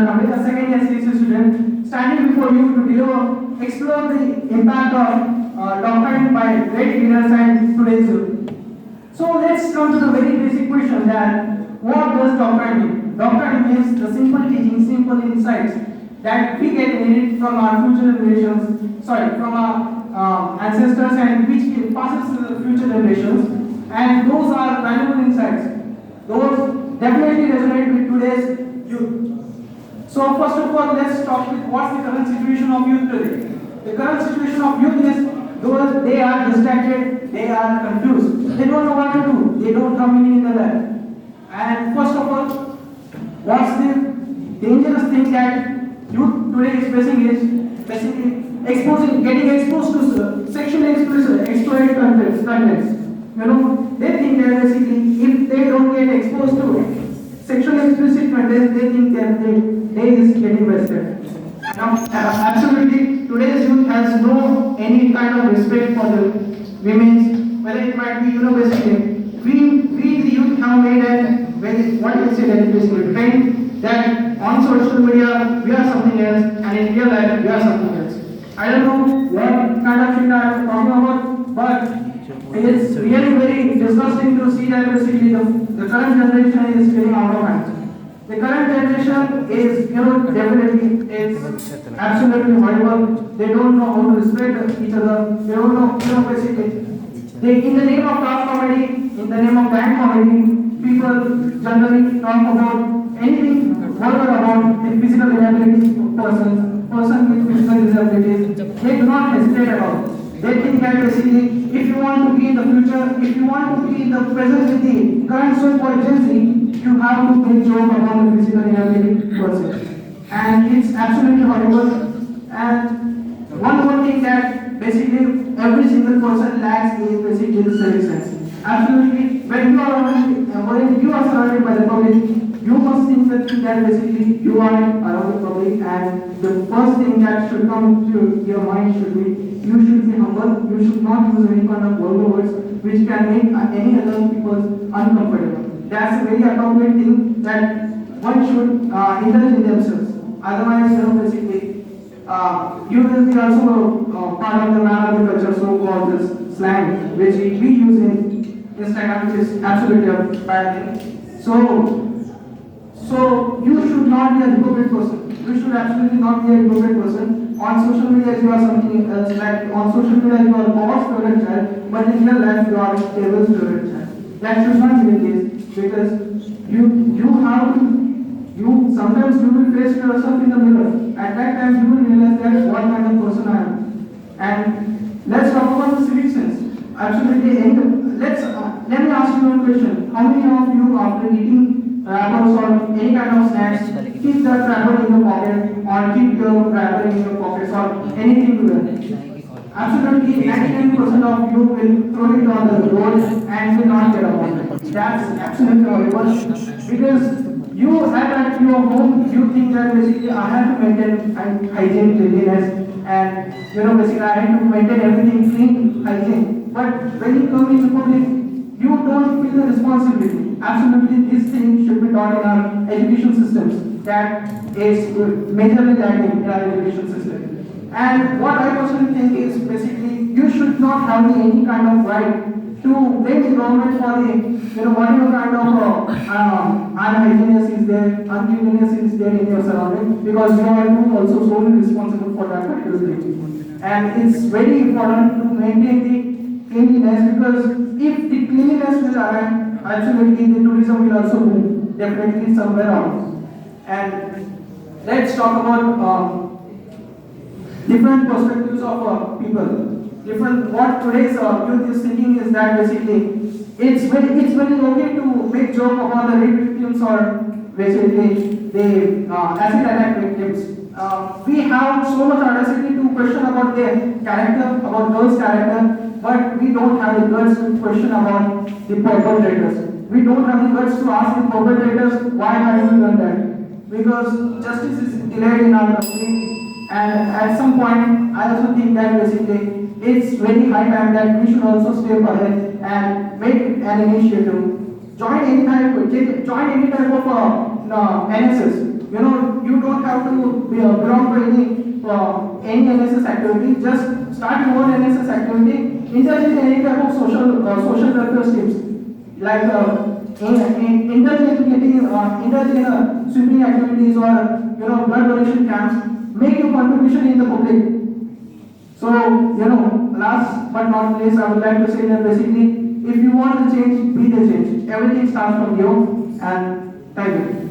A second year CSC student standing before you to explore the impact of doctrine by great leaders and today's youth. So let's come to the very basic question that what does doctrine mean? Doctrine means the simple teaching, simple insights that we get inherited from our future generations, from our ancestors, and which passes to the future generations. And those are valuable insights. Those definitely resonate with today's youth. So first of all, let's talk with what's the current situation of youth today. The current situation of youth is those they are distracted, they are confused, they don't know what to do, they don't have meaning in their life. And first of all, what's the dangerous thing that youth today is facing is basically getting exposed to sexually exploited contents. They think that basically if they don't get exposed to sexually explicit content, they think that they is getting wasted. Now, absolutely, today's youth has no any kind of respect for the women's, whether it might be, basically, we the youth have made a very, what you say that basically trend that on social media we are something else and in real life we are something else. I don't know what kind of shit I am talking about, but it is really very disgusting to see that basically the current generation is getting out of hand. The current generation is, definitely, it's absolutely horrible. They don't know how to respect each other. They don't know, basically. In the name of dark comedy, in the name of bad comedy, people generally talk about anything vulgar about the physical inabilities of person with physical disabilities. They do not hesitate at all. They think that basically, if you want to be in the future, if you want to be in the present with the current so-called Gen Z, you have to make joke about the physical inability person. And it's absolutely horrible. And one more thing that basically every single person lacks is basically the civic sense. Absolutely, when you are surrounded by the public, you must think that basically you are around the public, and the first thing that should come to your mind should be you should be humble. You should not use any kind of vulgar words which can make any other people uncomfortable. That's a very appropriate thing that one should indulge in themselves. Otherwise, basically, you will be also part of the man of the culture, so-called this slang, which we use in Instagram, which is absolutely a bad thing. So you should not be a hypocrite person. You should absolutely not be a hypocrite person. On social media, you are something else. Like on social media, you are God's favorite child, but in real life, you are devil's favorite child. That should not be the case, because sometimes you will face yourself in the mirror. At that time, you will realize that what kind of person I am. And let's talk about the civic sense. Absolutely. Let me ask you one question. How many of you, after eating wrappers or any kind of snacks, keep the wrapper in your pocket, or keep your wrapper in your pockets, or anything to wear? Absolutely, 99% of you will throw it on the road and will not get about it. That's absolutely horrible, because you at your home, you think that basically I have to maintain hygiene, cleanliness, and basically I have to maintain everything clean, hygiene. But when you come into public, you don't feel the responsibility. Absolutely, this thing should be taught in our education systems. That is majorly lacking in our education system. And what I personally think is basically you should not have any kind of right to blame the government for the whatever kind of unhygienist is there, uncleanliness is there in your surroundings, because you are also solely responsible for that particular thing. And it's very important to maintain the cleanliness, because if the cleanliness will arrive, absolutely the tourism will also boom, definitely somewhere else. And let's talk about different perspectives of people. What today's youth is thinking is that basically it's very okay to make joke about the rape victims or basically the acid attack victims. We have so much audacity to question about their character, about girls' character, but we don't have the guts to question about the perpetrators. We don't have the guts to ask the perpetrators why have you done that? Because justice is delayed in our country. And at some point, I also think that basically it's very high time that we should also step ahead and make an initiative. Join any type of NSS. you don't have to belong to any NSS activity. Just start your own NSS activity. Indulge in any type of social welfare schemes, like indulge in swimming activities or blood donation camps. Make your contribution in the public. So, last but not least, I would like to say that basically, if you want the change, be the change. Everything starts from you, and thank you.